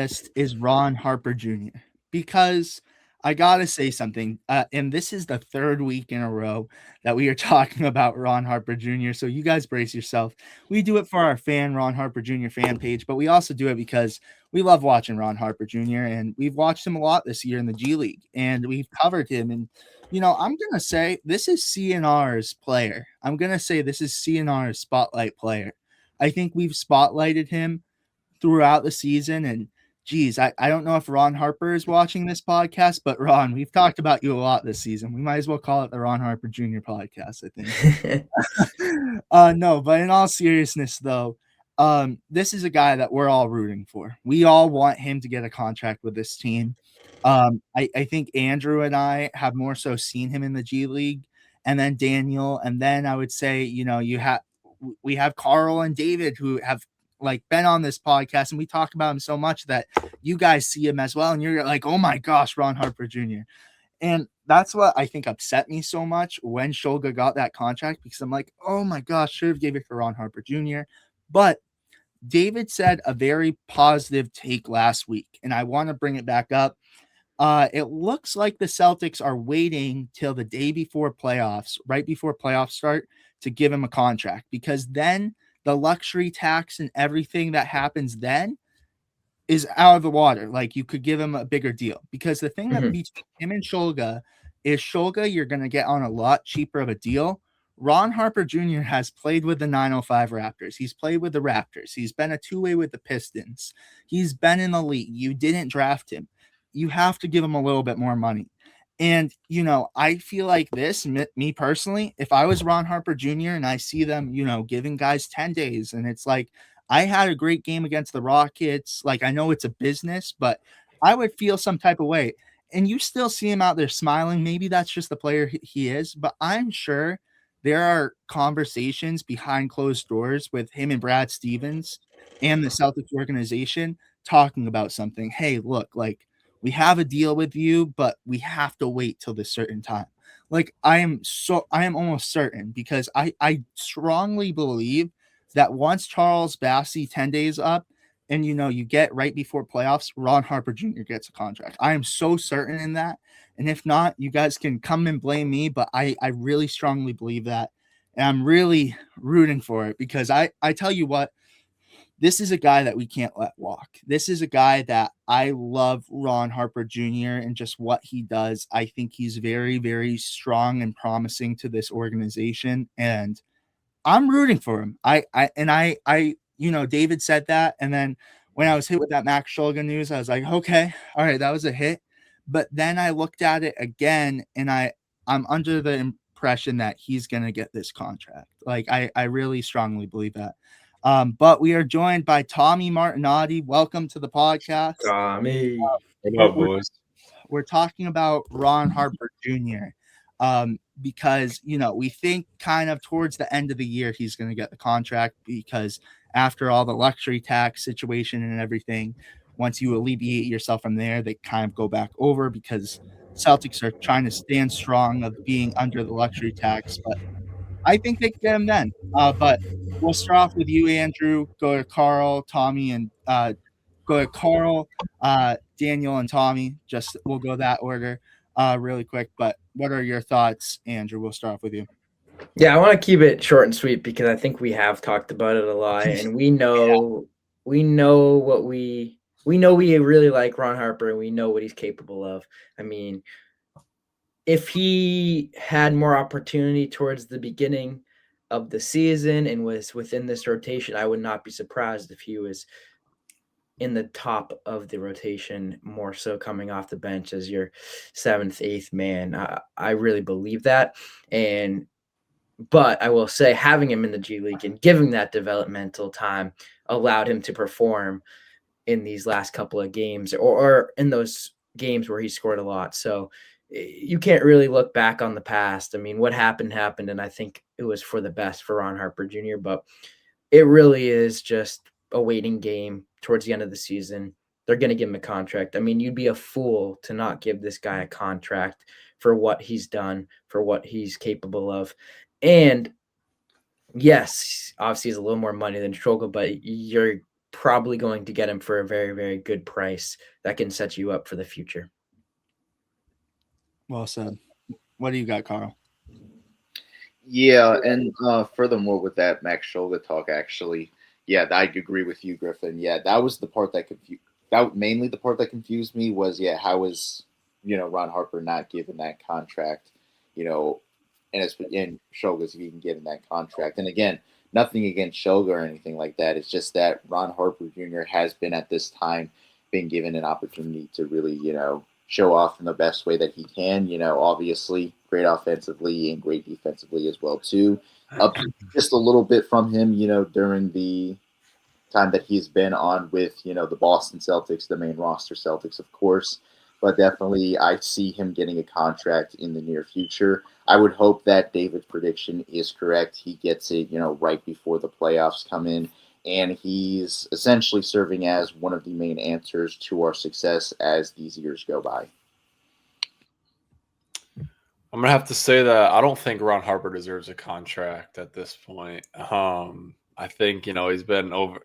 list is Ron Harper Jr. because I gotta say something, and this is the third week in a row that we are talking about Ron Harper Jr. So you guys brace yourself. We do it for our fan Ron Harper Jr. fan page, but we also do it because we love watching Ron Harper Jr. and we've watched him a lot this year in the G League, and we've covered him. And I'm gonna say this is CNR's player. I'm gonna say this is CNR's spotlight player. I think we've spotlighted him throughout the season. And geez, I don't know if Ron Harper is watching this podcast, but Ron, we've talked about you a lot this season. We might as well call it the Ron Harper Jr. podcast, I think. No, but in all seriousness, though, this is a guy that we're all rooting for. We all want him to get a contract with this team. I think Andrew and I have more so seen him in the G League, and then Daniel, and then I would say, we have Carl and David who have like been on this podcast, and we talk about him so much that you guys see him as well, and you're like, oh my gosh, Ron Harper Jr. And that's what I think upset me so much when Shulga got that contract, because I'm like, oh my gosh, should have gave it for Ron Harper Jr. But David said a very positive take last week, and I want to bring it back up. It looks like the Celtics are waiting till the day before playoffs, right before playoffs start, to give him a contract, because then the luxury tax and everything that happens then is out of the water. Like, you could give him a bigger deal, because the thing that beats him and Shulga is Shulga, you're going to get on a lot cheaper of a deal. Ron Harper Jr. has played with the 905 Raptors. He's played with the Raptors. He's been a two-way with the Pistons. He's been in the league. You didn't draft him. You have to give him a little bit more money. And, I feel like this, me personally, if I was Ron Harper Jr. and I see them, giving guys 10 days, and it's like, I had a great game against the Rockets. Like, I know it's a business, but I would feel some type of way. And you still see him out there smiling. Maybe that's just the player he is, but I'm sure there are conversations behind closed doors with him and Brad Stevens and the Celtics organization talking about something. Hey, look, like, we have a deal with you, but we have to wait till this certain time. Like, I am almost certain, because I strongly believe that once Charles Bassey 10 days up and, you get right before playoffs, Ron Harper Jr. gets a contract. I am so certain in that. And if not, you guys can come and blame me, but I really strongly believe that. And I'm really rooting for it, because I tell you what, this is a guy that we can't let walk. This is a guy that I love, Ron Harper Jr., and just what he does. I think he's very, very strong and promising to this organization, and I'm rooting for him. David said that, and then when I was hit with that Max Shulga news, I was like, okay, all right, that was a hit. But then I looked at it again, and I'm under the impression that he's gonna get this contract. Like, I really strongly believe that. But we are joined by Tommy Martinotti. Welcome to the podcast. Tommy. What up, boys? We're talking about Ron Harper Jr. Because, we think kind of towards the end of the year he's going to get the contract, because after all the luxury tax situation and everything, once you alleviate yourself from there, they kind of go back over, because Celtics are trying to stand strong of being under the luxury tax. But I think they can get him then. But we'll start off with you, Andrew. Go to Carl, Tommy, and go to Carl, Daniel, and Tommy. Just we'll go that order really quick. But what are your thoughts, Andrew? We'll start off with you. Yeah, I want to keep it short and sweet, because I think we have talked about it a lot, and we know we really like Ron Harper, and we know what he's capable of. I mean, if he had more opportunity towards the beginning of the season and was within this rotation, I would not be surprised if he was in the top of the rotation, more so coming off the bench as your seventh, eighth man. I really believe that. But I will say, having him in the G League and giving that developmental time allowed him to perform in these last couple of games, or in those games where he scored a lot. So you can't really look back on the past. I mean, what happened, and I think it was for the best for Ron Harper Jr., but it really is just a waiting game towards the end of the season. They're going to give him a contract. I mean, you'd be a fool to not give this guy a contract for what he's done, for what he's capable of. And yes, obviously he's a little more money than Shulga, but you're probably going to get him for a very, very good price that can set you up for the future. Well said. What do you got, Carl? Yeah, and furthermore with that Max Scholga talk, actually, yeah, I agree with you, Griffin. Yeah, that was the part that confused. That mainly the part that confused me was, yeah, how is Ron Harper not given that contract, you know, and it's in Scholga's even given that contract. And again, nothing against Scholga or anything like that. It's just that Ron Harper Jr. has been at this time been given an opportunity to really, show off in the best way that he can. Obviously great offensively and great defensively as well too. Up just a little bit from him, during the time that he's been on with, the Boston Celtics, the main roster Celtics, of course. But definitely, I see him getting a contract in the near future. I would hope that David's prediction is correct. He gets it, right before the playoffs come in. And he's essentially serving as one of the main answers to our success as these years go by. I'm gonna have to say that I don't think Ron Harper deserves a contract at this point. I think he's been over.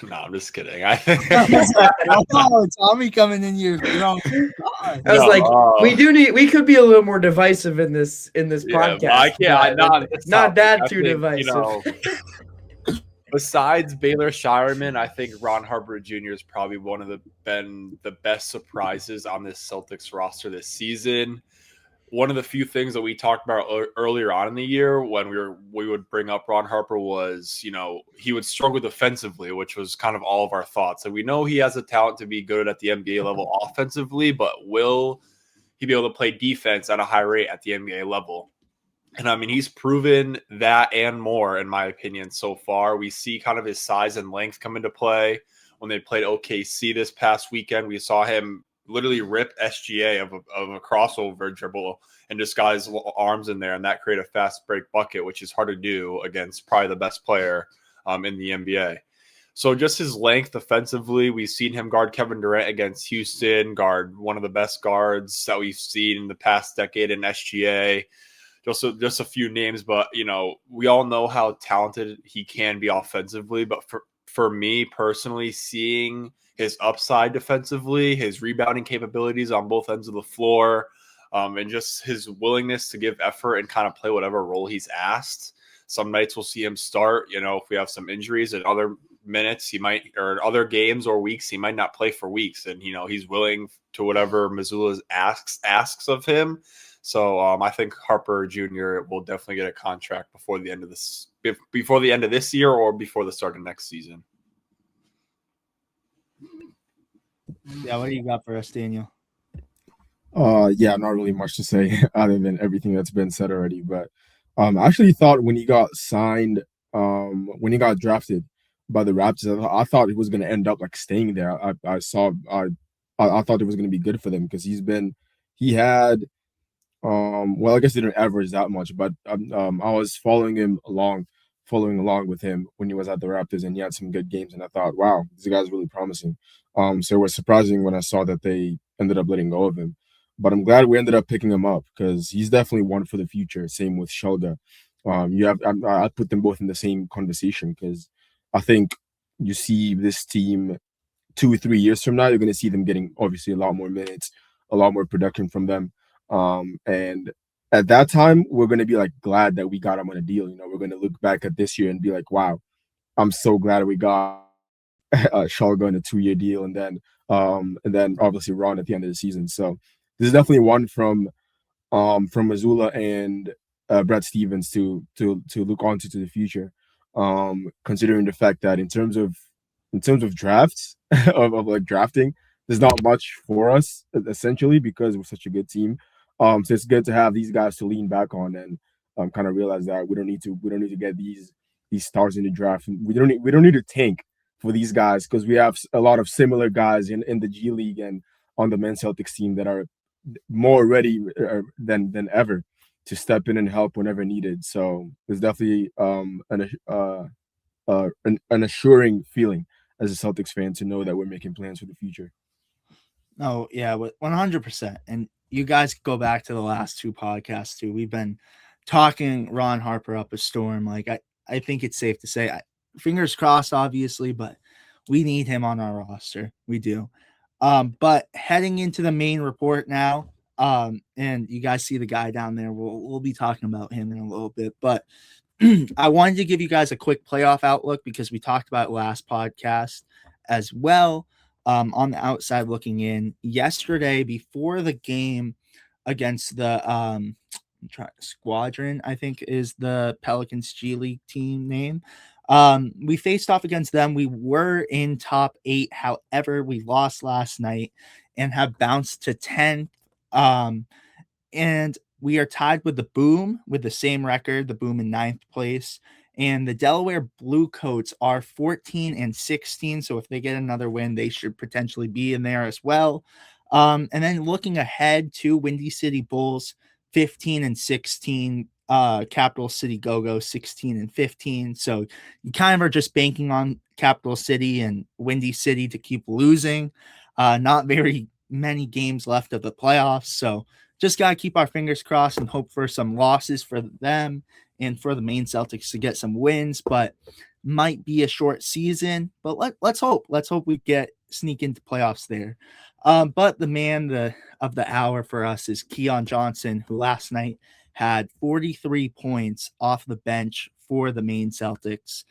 No, I'm just kidding. I think oh, Tommy coming in your throne. I was we could be a little more divisive in this podcast. Not that too divisive. Besides Baylor Shireman, I think Ron Harper Jr. is probably been the best surprises on this Celtics roster this season. One of the few things that we talked about earlier on in the year when we would bring up Ron Harper was, he would struggle defensively, which was kind of all of our thoughts. And we know he has a talent to be good at the NBA level offensively, but will he be able to play defense at a high rate at the NBA level? And I mean, he's proven that and more, in my opinion, so far. We see kind of his size and length come into play. When they played OKC this past weekend, we saw him literally rip SGA of a crossover dribble and just got his arms in there, and that created a fast break bucket, which is hard to do against probably the best player in the NBA. So just his length offensively, we've seen him guard Kevin Durant against Houston, guard one of the best guards that we've seen in the past decade in SGA. Just a few names, but we all know how talented he can be offensively. But for me personally, seeing his upside defensively, his rebounding capabilities on both ends of the floor, and just his willingness to give effort and kind of play whatever role he's asked. Some nights we'll see him start, if we have some injuries, and other minutes he might, or other games or weeks, he might not play for weeks. And, he's willing to whatever Missoula asks of him. So I think Harper Jr. will definitely get a contract before the end of this year or before the start of next season. Yeah, what do you got for us, Daniel? Yeah, not really much to say other than everything that's been said already. But I actually thought when he got signed, when he got drafted by the Raptors, I thought he was going to end up like staying there. I thought it was going to be good for them because he had well, I guess he didn't average that much, but I was following along with him when he was at the Raptors, and he had some good games, and I thought, wow, this guy's really promising. So it was surprising when I saw that they ended up letting go of him, but I'm glad we ended up picking him up because he's definitely one for the future. Same with Scholga. I put them both in the same conversation because I think you see this team 2 or 3 years from now, you're going to see them getting obviously a lot more minutes, a lot more production from them. And at that time, we're going to be like glad that we got him on a deal. We're going to look back at this year and be like, wow, I'm so glad we got Scholga on a 2-year deal. And then obviously Ron at the end of the season. So this is definitely one from Missoula and Brad Stevens to look onto to the future. Considering the fact that in terms of drafts of like drafting, there's not much for us essentially because we're such a good team. So it's good to have these guys to lean back on and kind of realize that we don't need to get these stars in the draft. We don't need to tank for these guys because we have a lot of similar guys in the G League and on the Maine Celtics team that are more ready than ever to step in and help whenever needed. So there's definitely an assuring feeling as a Celtics fan to know that we're making plans for the future. No, yeah, 100%. And you guys go back to the last 2 podcasts too. We've been talking Ron Harper up a storm. Like I think it's safe to say, fingers crossed, obviously, but We need him on our roster. We do. But heading into the Maine report now, and you guys see the guy down there. We'll be talking about him in a little bit, but I wanted to give you guys a quick playoff outlook because we talked about it last podcast as well. On the outside looking in, yesterday before the game against the Squadron, I think is the Pelicans G League team name. We faced off against them. We were in top 8. However, we lost last night and have bounced to 10th. And we are tied with the Boom with the same record, the Boom in 9th place. And the Delaware Bluecoats are 14 and 16. So if they get another win, they should potentially be in there as well. And then looking ahead to Windy City Bulls, 15 and 16. Capital City Go-Go, 16 and 15. So you kind of are just banking on Capital City and Windy City to keep losing. Not very many games left of the playoffs. So just got to keep our fingers crossed and hope for some losses for them and for the Maine Celtics to get some wins, but might be a short season. But let's hope. Let's hope we sneak into playoffs there. But the man of the hour for us is Keon Johnson, who last night had 43 points off the bench for the Maine Celtics.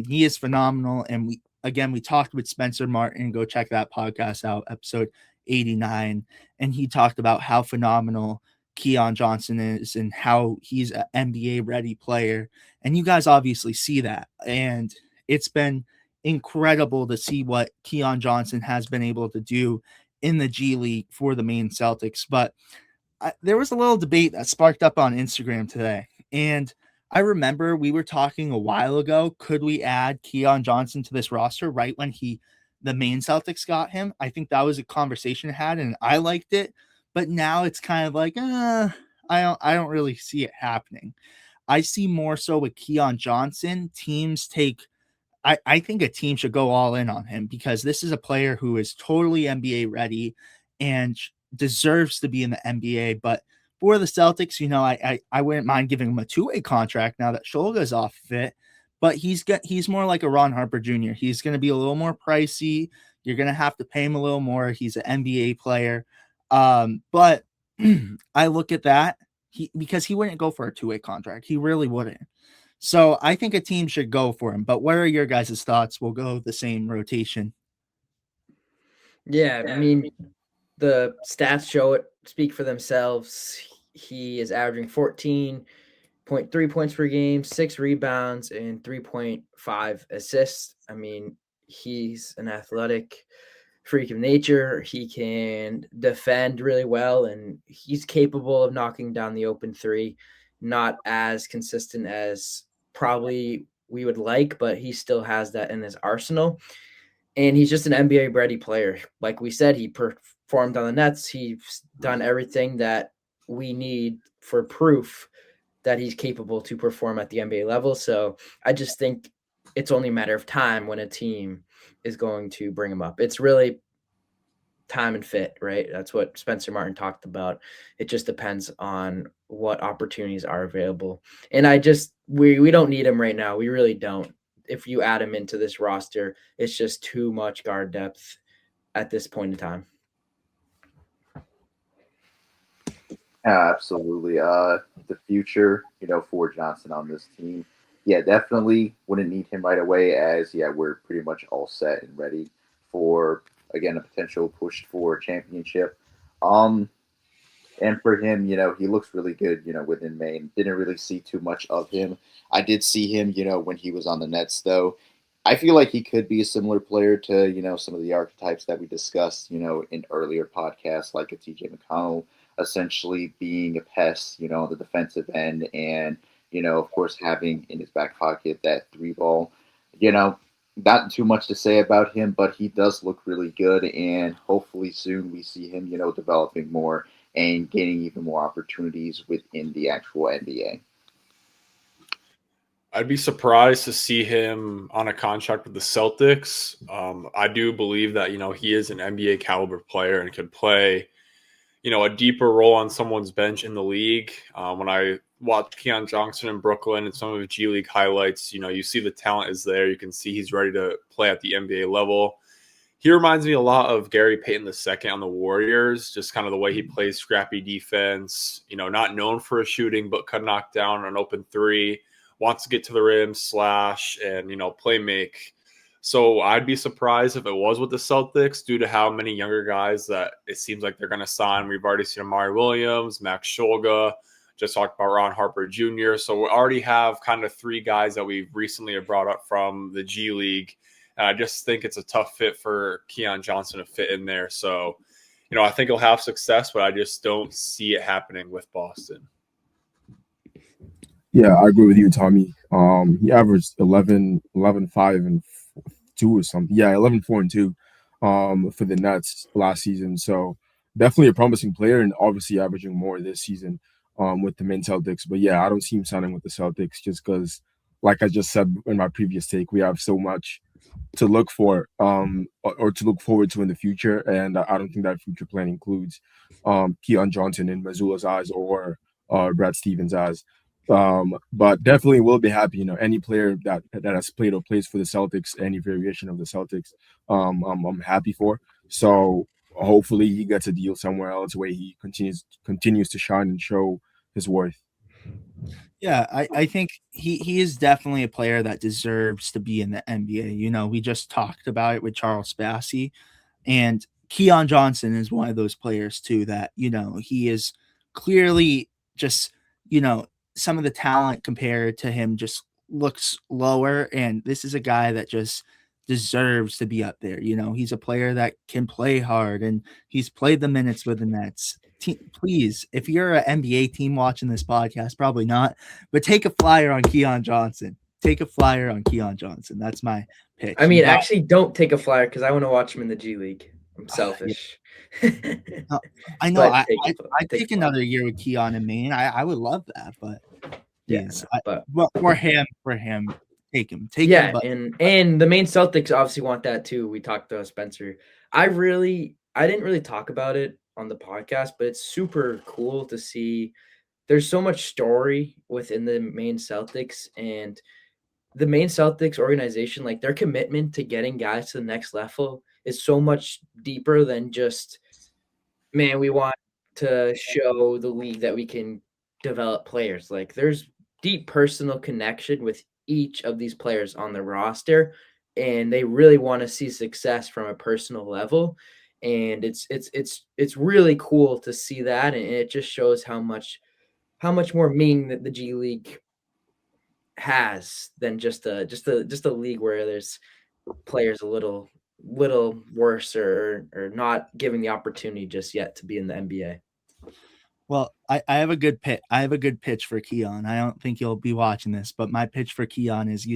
He is phenomenal. And we talked with Spencer Martin. Go check that podcast out, episode 89. And he talked about how phenomenal Keon Johnson is and how he's an NBA ready player. And you guys obviously see that. And it's been incredible to see what Keon Johnson has been able to do in the G League for the Maine Celtics. But there was a little debate that sparked up on Instagram today. And I remember we were talking a while ago, could we add Keon Johnson to this roster right when the Maine Celtics got him? I think that was a conversation I had, and I liked it. But now it's kind of like, I don't really see it happening. I see more so with Keon Johnson. I think a team should go all in on him because this is a player who is totally NBA ready and deserves to be in the NBA. But for the Celtics, I wouldn't mind giving him a 2-way contract now that Shulga's off of it. But he's more like a Ron Harper Jr. He's going to be a little more pricey. You're going to have to pay him a little more. He's an NBA player. But I look at that because he wouldn't go for a 2-way contract. He really wouldn't. So I think a team should go for him. But what are your guys' thoughts? We'll go the same rotation. Yeah, I mean, the stats speak for themselves. He is averaging 14.3 points per game, 6 rebounds, and 3.5 assists. I mean, he's an athletic freak of nature. He can defend really well, and he's capable of knocking down the open three. Not as consistent as probably we would like, but he still has that in his arsenal. And he's just an NBA ready player. Like we said, he performed on the Nets. He's done everything that we need for proof that he's capable to perform at the NBA level. So I just think it's only a matter of time when a team is going to bring him up. It's really time and fit, right? That's what Spencer Martin talked about. It just depends on what opportunities are available. And we don't need him right now. We really don't. If you add him into this roster, it's just too much guard depth at this point in time. Absolutely. The future, for Johnson on this team. Yeah, definitely wouldn't need him right away we're pretty much all set and ready for, again, a potential push for a championship. And for him, he looks really good, within Maine. Didn't really see too much of him. I did see him, when he was on the Nets, though. I feel like he could be a similar player to, some of the archetypes that we discussed, in earlier podcasts, like a TJ McDonald, essentially being a pest, on the defensive end and, of course, having in his back pocket that 3-ball. Not too much to say about him, but he does look really good, and hopefully soon we see him, developing more and gaining even more opportunities within the actual NBA. I'd be surprised to see him on a contract with the Celtics. I do believe that, he is an NBA caliber player and could play a deeper role on someone's bench in the league. When I watch Keon Johnson in Brooklyn and some of his G League highlights, you see the talent is there. You can see he's ready to play at the NBA level. He reminds me a lot of Gary Payton II on the Warriors, just kind of the way he plays scrappy defense, not known for his shooting, but could knock down an open three, wants to get to the rim, slash, and, play make. So I'd be surprised if it was with the Celtics due to how many younger guys that it seems like they're going to sign. We've already seen Amari Williams, Max Shulga, just talked about Ron Harper Jr. So we already have kind of 3 guys that we've recently brought up from the G League. And I just think it's a tough fit for Keon Johnson to fit in there. So, I think he'll have success, but I just don't see it happening with Boston. Yeah, I agree with you, Tommy. He averaged 11, 5, and 2 or something. Yeah, 11, 4, and 2 for the Nets last season. So definitely a promising player, and obviously averaging more this season with the Maine Celtics. But yeah, I don't see him signing with the Celtics just because, like I just said in my previous take, we have so much to look for or to look forward to in the future, and I don't think that future plan includes Keon Johnson in Missoula's eyes or Brad Stevens' eyes. But definitely will be happy. Any player that has played or plays for the Celtics, any variation of the Celtics, I'm happy for. So hopefully he gets a deal somewhere else where he continues to shine and show his worth. Yeah, I think he is definitely a player that deserves to be in the NBA. We just talked about it with Charles Bassey, and Keon Johnson is one of those players too that, he is clearly just, some of the talent compared to him just looks lower. And this is a guy that just deserves to be up there. He's a player that can play hard, and he's played the minutes with the Nets. Please, if you're an NBA team watching this podcast, probably not, but take a flyer on Keon Johnson. Take a flyer on Keon Johnson. That's my pitch. I mean, actually, don't take a flyer because I want to watch him in the G League. I'm selfish. I know. I'd take another year with Keon in Maine. I would love that, but yes, for him, take him. Yeah, and the Maine Celtics obviously want that too. We talked to Spencer. I didn't really talk about it on the podcast, but it's super cool to see. There's so much story within the Maine Celtics, and the Maine Celtics organization, like their commitment to getting guys to the next level is so much deeper than just, man, we want to show the league that we can develop players. Like there's deep personal connection with each of these players on the roster, and they really want to see success from a personal level. And it's really cool to see that, and it just shows how much more meaning that the G League has than just a league where there's players a little worse or not giving the opportunity just yet to be in the NBA. Well, I have a good pitch. I have a good pitch for Keon. I don't think you'll be watching this, but my pitch for Keon is,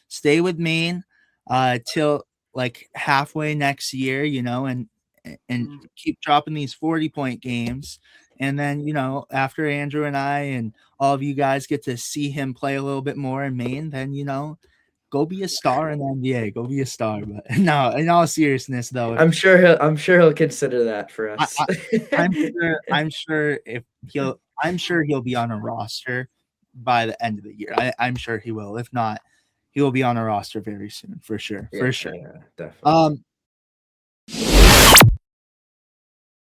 stay with Maine till like halfway next year, and keep dropping these 40-point games. And then, after Andrew and I and all of you guys get to see him play a little bit more in Maine, then, go be a star in the NBA. Go be a star. But no, in all seriousness, though, I'm sure he'll consider that for us. I'm sure he'll be on a roster by the end of the year. I'm sure he will. If not, he will be on a roster very soon, for sure. Yeah, definitely.